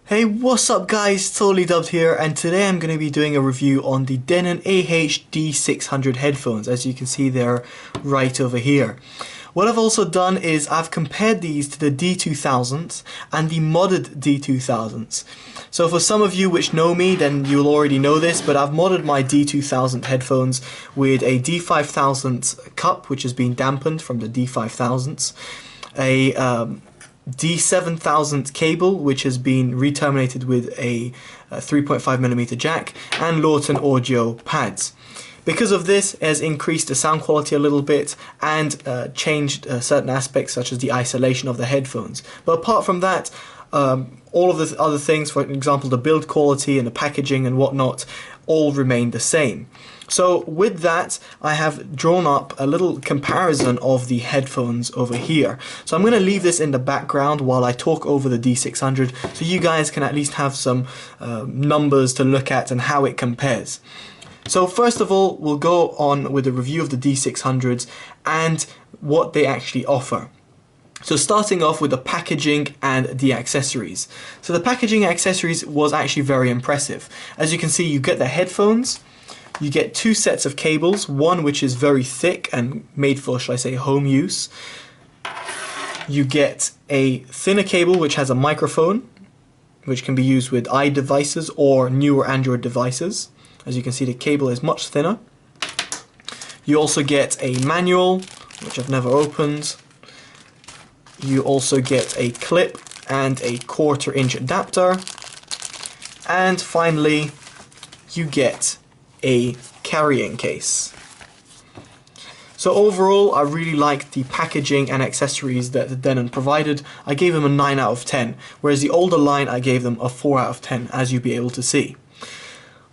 Hey, what's up guys, Totally Dubbed here, and today I'm going to be doing a review on the Denon AH-D600 headphones, as you can see they're right over here. What I've also done is I've compared these to the D2000s and the modded D2000s. So for some of you which know me, then you'll already know this, but I've modded my D2000 headphones with a D5000 cup, which has been dampened from the D5000s, a D7000 cable, which has been re-terminated with a 3.5mm jack, and Lawton audio pads. Because of this, it has increased the sound quality a little bit and changed certain aspects such as the isolation of the headphones. But apart from that, all of the other things, for example the build quality and the packaging and whatnot, all remain the same. So with that, I have drawn up a little comparison of the headphones over here. So I'm going to leave this in the background while I talk over the D600 so you guys can at least have some numbers to look at and how it compares. So first of all, we'll go on with a review of the D600s and what they actually offer. So starting off with the packaging and the accessories. So the packaging and accessories was actually very impressive. As you can see, you get the headphones, you get two sets of cables, one which is very thick and made for, shall I say, home use. You get a thinner cable which has a microphone, which can be used with iDevices or newer Android devices. As you can see, the cable is much thinner. You also get a manual, which I've never opened. You also get a clip and a 1/4" adapter. And finally, you get a carrying case. So overall, I really liked the packaging and accessories that the Denon provided. I gave them a 9 out of 10, whereas the older line I gave them a 4 out of 10, as you'll be able to see.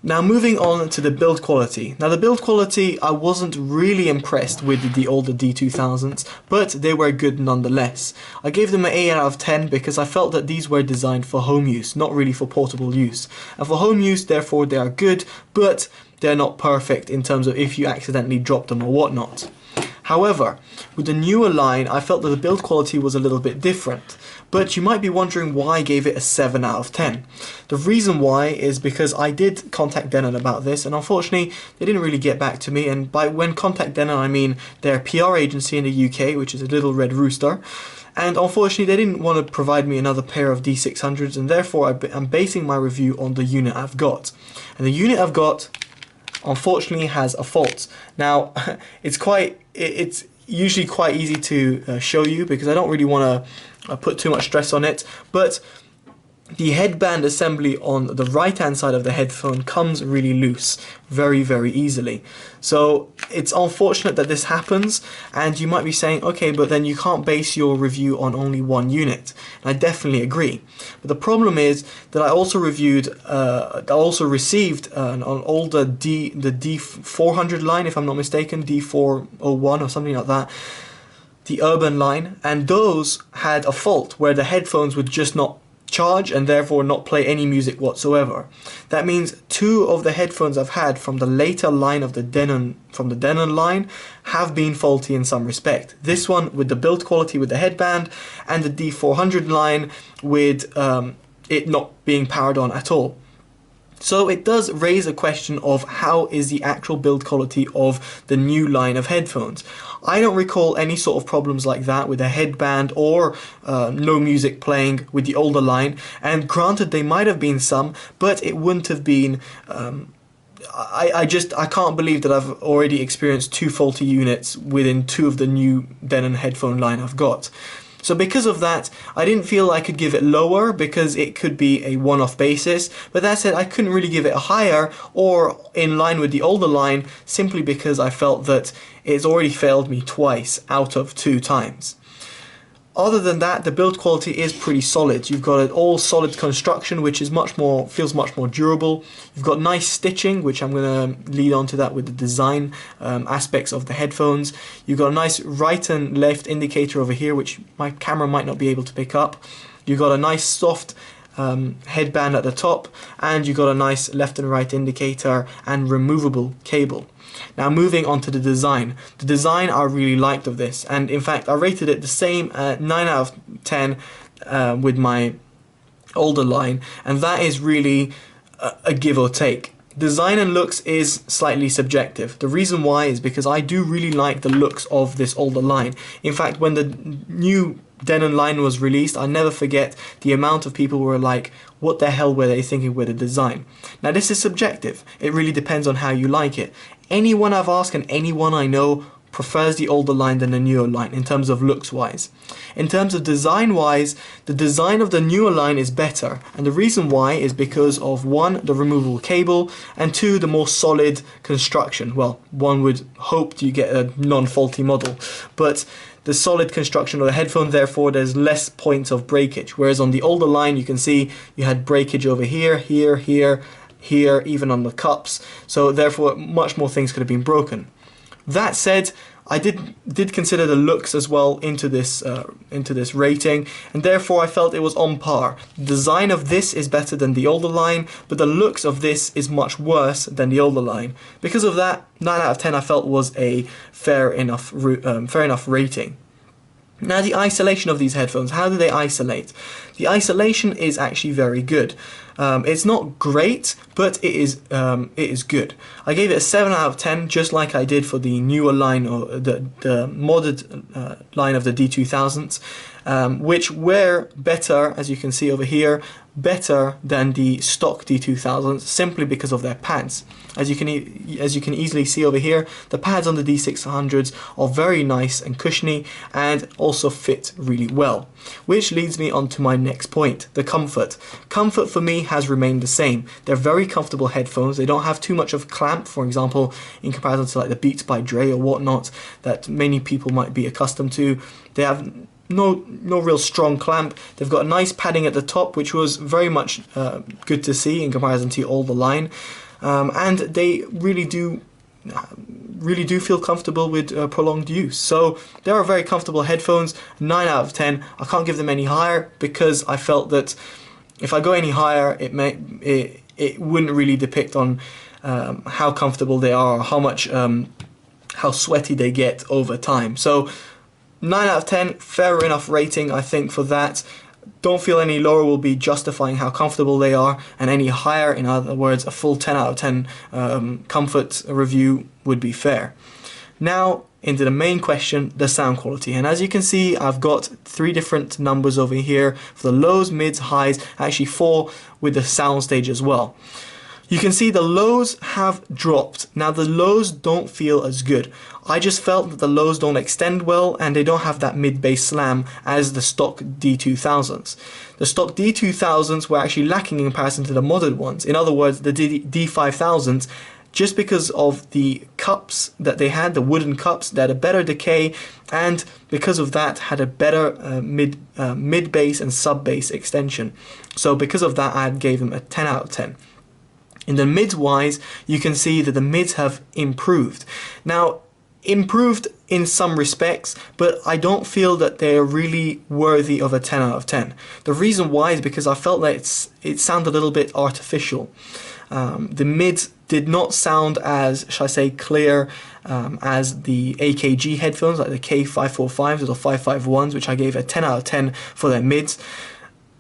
Now moving on to the build quality. Now the build quality, I wasn't really impressed with the older D2000s, but they were good nonetheless. I gave them an 8 out of 10 because I felt that these were designed for home use, not really for portable use. And for home use, therefore, they are good, but they're not perfect in terms of if you accidentally drop them or whatnot. However, with the newer line, I felt that the build quality was a little bit different. But you might be wondering why I gave it a 7 out of 10. The reason why is because I did contact Denon about this, and unfortunately they didn't really get back to me. And by when contact Denon, I mean their PR agency in the UK, which is a little red rooster. And unfortunately they didn't want to provide me another pair of D600s, and therefore I'm basing my review on the unit I've got. And the unit I've got, unfortunately, has a fault. Now it's usually quite easy to show you because I don't really want to put too much stress on it, but the headband assembly on the right hand side of the headphone comes really loose very easily. So it's unfortunate that this happens, and you might be saying, okay, but then you can't base your review on only one unit. And I definitely agree, but the problem is that I also received an older the D400 line, if I'm not mistaken, D401 or something like that, the urban line, and those had a fault where the headphones would just not charge and therefore not play any music whatsoever. That means two of the headphones I've had from the later line of the Denon, line, have been faulty in some respect. This one with the build quality with the headband, and the D400 line with it not being powered on at all. So it does raise a question of how is the actual build quality of the new line of headphones. I don't recall any sort of problems like that with a headband or no music playing with the older line, and granted there might have been some, but it wouldn't have been I can't believe that I've already experienced two faulty units within two of the new Denon headphone line I've got. So because of that, I didn't feel I could give it lower because it could be a one-off basis, but that said, I couldn't really give it a higher or in line with the older line simply because I felt that it's already failed me twice out of 2 times. Other than that, the build quality is pretty solid. You've got an all solid construction, which is feels much more durable. You've got nice stitching, which I'm going to lead on to that with the design aspects of the headphones. You've got a nice right and left indicator over here, which my camera might not be able to pick up. You've got a nice soft headband at the top, and you've got a nice left and right indicator and removable cable. Now moving on to the design. The design I really liked of this, and in fact I rated it the same 9 out of 10 with my older line, and that is really a give or take. Design and looks is slightly subjective. The reason why is because I do really like the looks of this older line. In fact, when the new Denon line was released, I never forget the amount of people who were like, what the hell were they thinking with the design? Now this is subjective. It really depends on how you like it. Anyone I've asked and anyone I know prefers the older line than the newer line in terms of looks wise. In terms of design wise, the design of the newer line is better, and the reason why is because of one, the removable cable, and two, the more solid construction. Well, one would hope you get a non-faulty model, but the solid construction of the headphone, therefore there's less points of breakage, whereas on the older line you can see you had breakage over here, here, here, here, even on the cups, so therefore much more things could have been broken. That said, I did consider the looks as well into this rating, and therefore I felt it was on par. The design of this is better than the older line, but the looks of this is much worse than the older line. Because of that, 9 out of 10 I felt was a fair enough rating. Now the isolation of these headphones, how do they isolate? The isolation is actually very good. It's not great, but it is good. I gave it a 7 out of 10, just like I did for the newer line, or the modded line of the D2000s, which were better, as you can see over here, better than the stock D2000s simply because of their pads. As you can easily see over here, the pads on the D600s are very nice and cushiony and also fit really well. Which leads me on to my next point, the comfort. Comfort for me has remained the same. They're very comfortable headphones. They don't have too much of clamp, for example, in comparison to like the Beats by Dre or whatnot that many people might be accustomed to. They have no real strong clamp. They've got a nice padding at the top, which was very much good to see in comparison to all the line, and they really do feel comfortable with prolonged use. So they are very comfortable headphones. 9 out of 10. I can't give them any higher because I felt that if I go any higher, it wouldn't really depict on how comfortable they are, or how sweaty they get over time. So 9 out of 10, fair enough rating, I think, for that. Don't feel any lower will be justifying how comfortable they are, and any higher, in other words, a full 10 out of 10 comfort review would be fair. Now, into the main question, the sound quality. And as you can see, I've got 3 different numbers over here for the lows, mids, highs, actually 4 with the soundstage as well. You can see the lows have dropped. Now the lows don't feel as good. I just felt that the lows don't extend well and they don't have that mid-bass slam as the stock D2000s. The stock D2000s were actually lacking in comparison to the modded ones. In other words, the D5000s, just because of the cups that they had, the wooden cups, they had a better decay, and because of that had a better mid-bass and sub-bass extension. So because of that, I gave them a 10 out of 10. In the mids wise, you can see that the mids have improved. Now, improved in some respects, but I don't feel that they're really worthy of a 10 out of 10. The reason why is because I felt that it sounded a little bit artificial. The mids did not sound as, shall I say, clear as the AKG headphones, like the K545s or the 551s, which I gave a 10 out of 10 for their mids.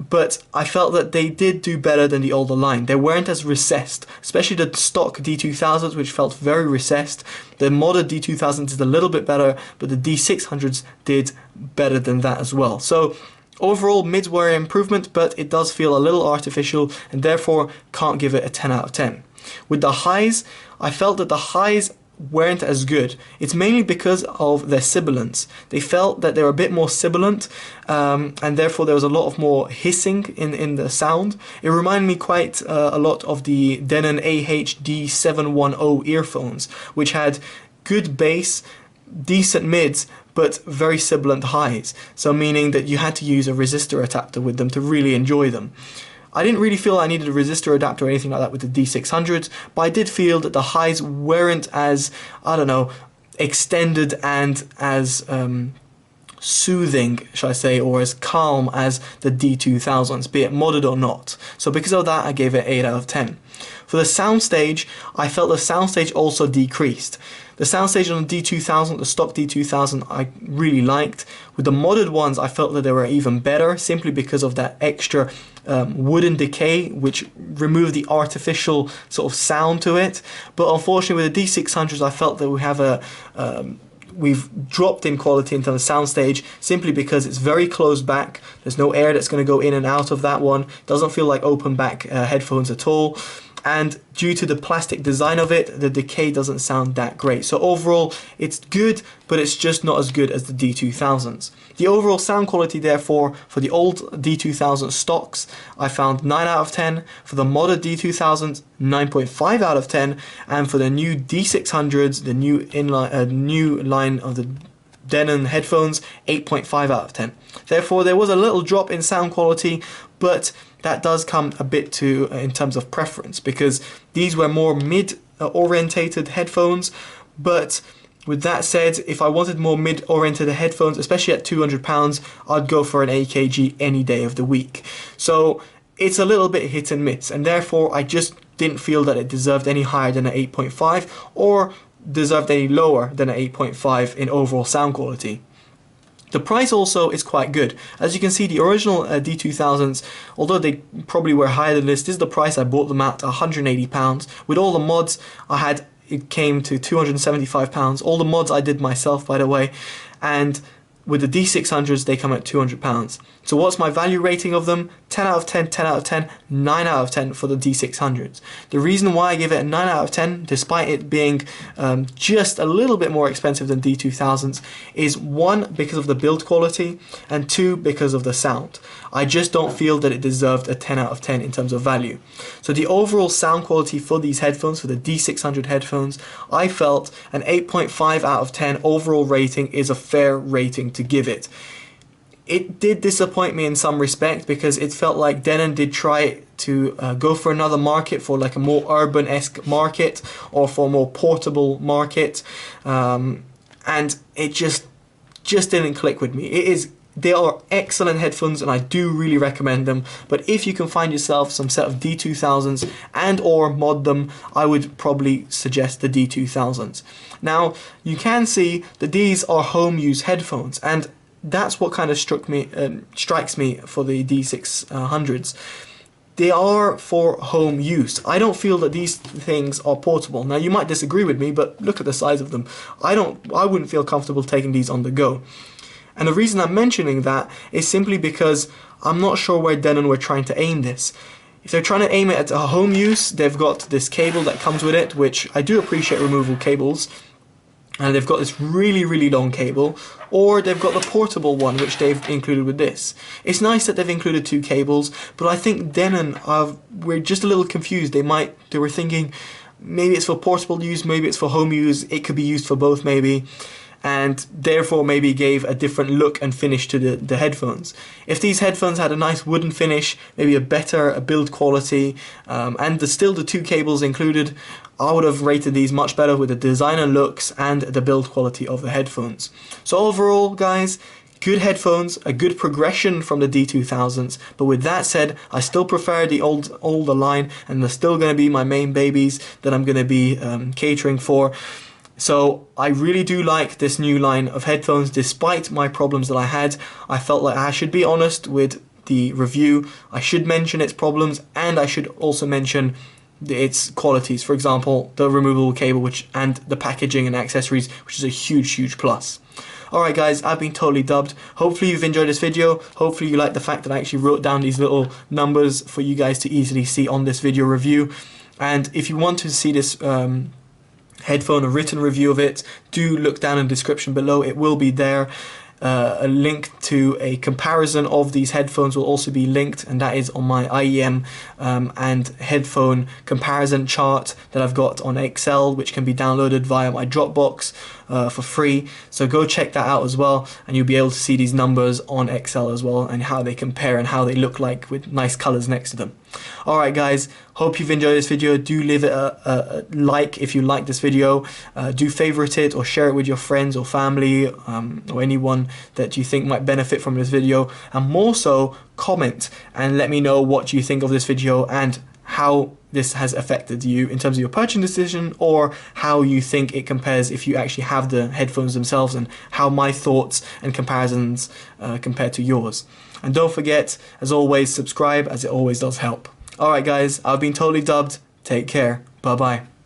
But I felt that they did do better than the older line. They weren't as recessed, especially the stock D2000s, which felt very recessed. The modded D2000s did a little bit better, but the D600s did better than that as well. So overall, mids were an improvement, but it does feel a little artificial, and therefore can't give it a 10 out of 10. With the highs, I felt that the highs weren't as good. It's mainly because of their sibilance. They felt that they were a bit more sibilant, and therefore there was a lot of more hissing in the sound. It reminded me quite a lot of the Denon AH-D700 earphones, which had good bass, decent mids, but very sibilant highs. So meaning that you had to use a resistor adapter with them to really enjoy them. I didn't really feel I needed a resistor adapter or anything like that with the D600s, but I did feel that the highs weren't as, I don't know, extended and as soothing, should I say, or as calm as the D2000s, be it modded or not. So because of that, I gave it 8 out of 10. For the soundstage, I felt the soundstage also decreased. The soundstage on the D2000, the stock D2000, I really liked. With the modded ones, I felt that they were even better, simply because of that extra wooden decay, which removed the artificial sort of sound to it. But unfortunately, with the D600s, I felt that we have we've dropped in quality into the soundstage, simply because it's very closed back. There's no air that's going to go in and out of that one. Doesn't feel like open back headphones at all. And due to the plastic design of it, the decay doesn't sound that great. So overall, it's good, but it's just not as good as the D2000s. The overall sound quality, therefore, for the old D2000 stocks, I found 9 out of 10. For the modded D2000s, 9.5 out of 10. And for the new D600s, the new line of the Denon headphones, 8.5 out of 10. Therefore, there was a little drop in sound quality, but that does come a bit to in terms of preference, because these were more mid-orientated headphones. But with that said, if I wanted more mid-oriented headphones, especially at £200, I'd go for an AKG any day of the week. So it's a little bit hit and miss, and therefore I just didn't feel that it deserved any higher than an 8.5 or deserved any lower than an 8.5 in overall sound quality. The price also is quite good. As you can see, the original D2000s, although they probably were higher than this is the price I bought them at, £180. With all the mods I had, it came to £275. All the mods I did myself, by the way. And with the D600s, they come at £200. So what's my value rating of them? 10 out of 10, 10 out of 10, 9 out of 10 for the D600s. The reason why I give it a 9 out of 10, despite it being just a little bit more expensive than D2000s, is 1, because of the build quality, and 2, because of the sound. I just don't feel that it deserved a 10 out of 10 in terms of value. So the overall sound quality for these headphones, for the D600 headphones, I felt an 8.5 out of 10 overall rating is a fair rating to give it. It did disappoint me in some respect, because it felt like Denon did try to go for another market, for like a more urban-esque market, or for a more portable market, and it just didn't click with me. They are excellent headphones, and I do really recommend them. But if you can find yourself some set of D2000s and or mod them, I would probably suggest the D2000s. Now, you can see that these are home use headphones, and that's what kind of strikes me for the D600s. They are for home use. I don't feel that these things are portable. Now, you might disagree with me, but look at the size of them. I wouldn't feel comfortable taking these on the go. And the reason I'm mentioning that is simply because I'm not sure where Denon were trying to aim this. If they're trying to aim it at a home use, they've got this cable that comes with it, which I do appreciate removable cables. And they've got this really, really long cable, or they've got the portable one, which they've included with this. It's nice that they've included 2 cables, but I think Denon we're just a little confused. They were thinking maybe it's for portable use, maybe it's for home use. It could be used for both, maybe, and therefore maybe gave a different look and finish to the headphones. If these headphones had a nice wooden finish, maybe a better build quality, and still the 2 cables included, I would have rated these much better with the designer looks and the build quality of the headphones. So overall, guys, good headphones, a good progression from the D2000s, but with that said, I still prefer the older line, and they're still going to be my main babies that I'm going to be catering for. So I really do like this new line of headphones. Despite my problems that I had, I felt like I should be honest with the review. I should mention its problems, and I should also mention its qualities. For example, the removable cable and the packaging and accessories, which is a huge plus. Alright guys, I've been Totally Dubbed. Hopefully you've enjoyed this video. Hopefully you like the fact that I actually wrote down these little numbers for you guys to easily see on this video review. And if you want to see this headphone, a written review of it, do look down in the description below. It will be there. A link to a comparison of these headphones will also be linked, and that is on my IEM and headphone comparison chart that I've got on Excel, which can be downloaded via my Dropbox. for free, so go check that out as well, and you'll be able to see these numbers on Excel as well, and how they compare and how they look like with nice colors next to them. Alright guys, hope you've enjoyed this video. Do leave it a like if you like this video. Do favorite it or share it with your friends or family, or anyone that you think might benefit from this video, and more so, comment and let me know what you think of this video and how this has affected you in terms of your purchasing decision, or how you think it compares if you actually have the headphones themselves, and how my thoughts and comparisons compare to yours. And don't forget, as always, subscribe, as it always does help. Alright guys, I've been Totally Dubbed. Take care. Bye bye.